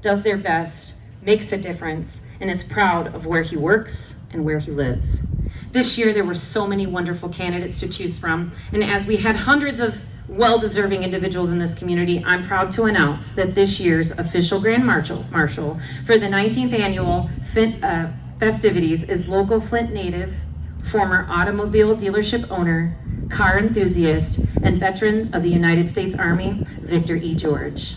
does their best, makes a difference, and is proud of where he works and where he lives. This year, there were so many wonderful candidates to choose from, and as we had hundreds of well-deserving individuals in this community, I'm proud to announce that this year's official Grand Marshal for the 19th annual festivities is local Flint native, former automobile dealership owner, car enthusiast, and veteran of the United States Army, Victor E. George.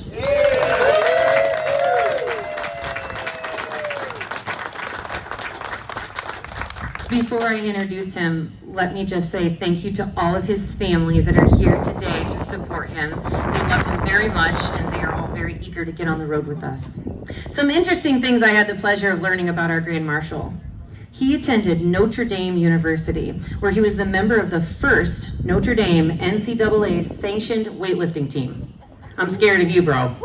Before I introduce him, let me just say thank you to all of his family that are here today to support him. They love him very much, and they are all very eager to get on the road with us. Some interesting things I had the pleasure of learning about our Grand Marshal. He attended Notre Dame University, where he was the member of the first Notre Dame NCAA sanctioned weightlifting team. I'm scared of you, bro.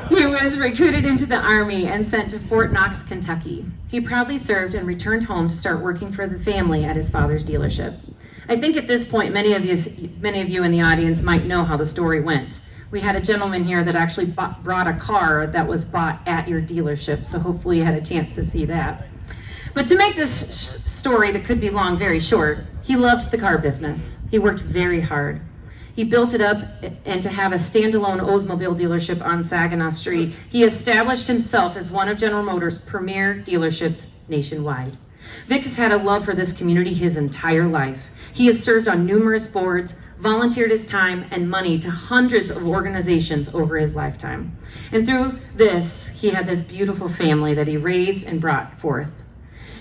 He was recruited into the Army and sent to Fort Knox, Kentucky. He proudly served and returned home to start working for the family at his father's dealership. I think at this point, many of you in the audience might know how the story went. We had a gentleman here that actually brought a car that was bought at your dealership, so hopefully you had a chance to see that. But to make this story that could be long very short, he loved the car business. He worked very hard. He built it up, and to have a standalone Oldsmobile dealership on Saginaw Street, he established himself as one of General Motors' premier dealerships nationwide. Vic has had a love for this community his entire life. He has served on numerous boards, volunteered his time and money to hundreds of organizations over his lifetime. And through this, he had this beautiful family that he raised and brought forth.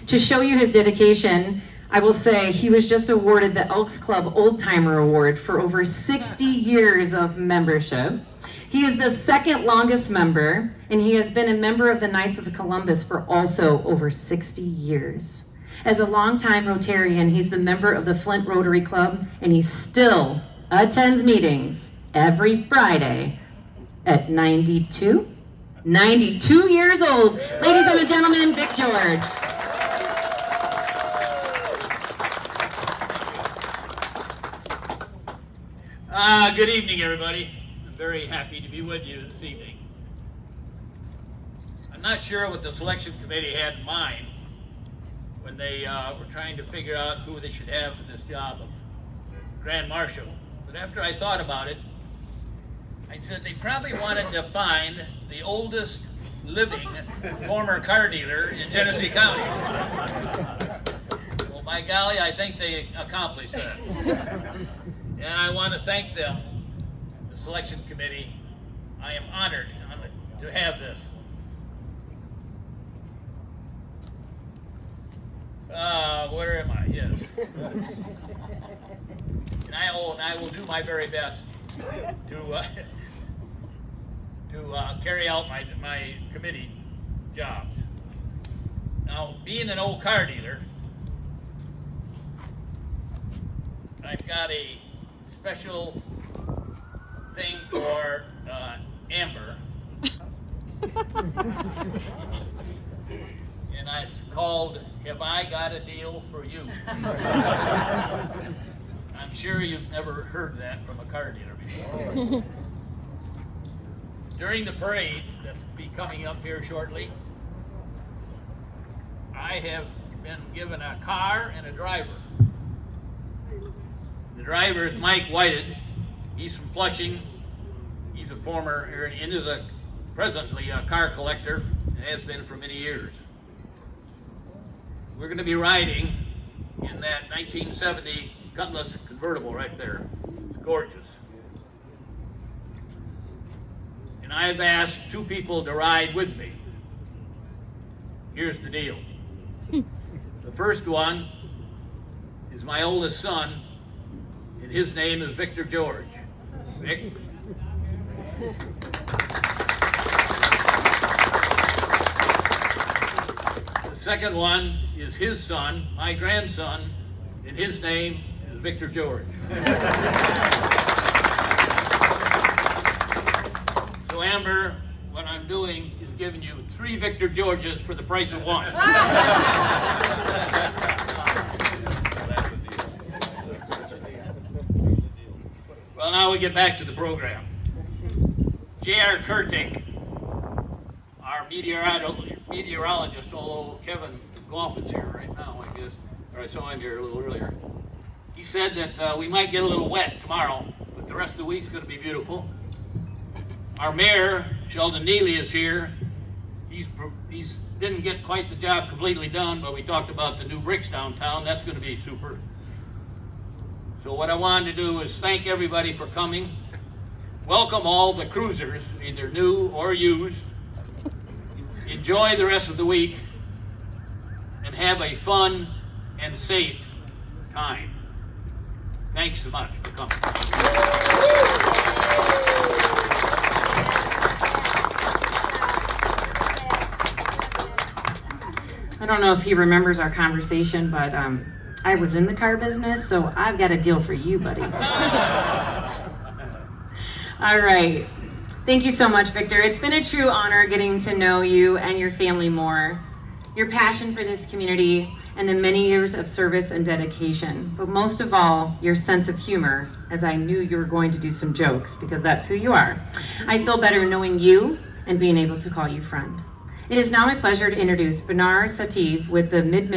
To show you his dedication, I will say he was just awarded the Elks Club Old Timer Award for over 60 years of membership. He is the second longest member, and he has been a member of the Knights of Columbus for also over 60 years. As a longtime Rotarian, he's the member of the Flint Rotary Club, and he still attends meetings every Friday at 92 years old. Ladies and gentlemen, Vic George. Good evening, everybody. I'm very happy to be with you this evening. I'm not sure what the selection committee had in mind when they were trying to figure out who they should have for this job of Grand Marshal. But after I thought about it, I said they probably wanted to find the oldest living former car dealer in Genesee County. Well, by golly, I think they accomplished that. And I want to thank them, the selection committee. I am honored to have this. Where am I? Yes. And I will do my very best to carry out my committee jobs. Now, being an old car dealer, I've got a special thing for Amber, and it's called "Have I Got a Deal for You?" I'm sure you've never heard that from a car dealer before. During the parade that's be coming up here shortly, I have been given a car and a driver. The driver is Mike Whited. He's from Flushing. He's a former, and is presently a car collector, and has been for many years. We're going to be riding in that 1970 Cutlass convertible right there. It's gorgeous. And I've asked two people to ride with me. Here's the deal. The first one is my oldest son, and his name is Victor George. Vic? The second one is his son, my grandson, and his name is Victor George. So Amber, what I'm doing is giving you 3 Victor Georges for the price of 1. Well, now we get back to the program. J.R. Kurtik meteorologist, although Kevin Goff is here right now, I guess, or I saw him here a little earlier. He said that we might get a little wet tomorrow, but the rest of the week's going to be beautiful. Our mayor, Sheldon Neely, is here. He's didn't get quite the job completely done, but we talked about the new bricks downtown. That's going to be super. So what I wanted to do is thank everybody for coming. Welcome all the cruisers, either new or used. Enjoy the rest of the week and have a fun and safe time. Thanks so much for coming. I don't know if he remembers our conversation, but I was in the car business, so I've got a deal for you, buddy. All right. Thank you so much, Victor. It's been a true honor getting to know you and your family more, your passion for this community, and the many years of service and dedication. But most of all, your sense of humor, as I knew you were going to do some jokes, because that's who you are. I feel better knowing you and being able to call you friend. It is now my pleasure to introduce Benar Sativ with the Mid-Michigan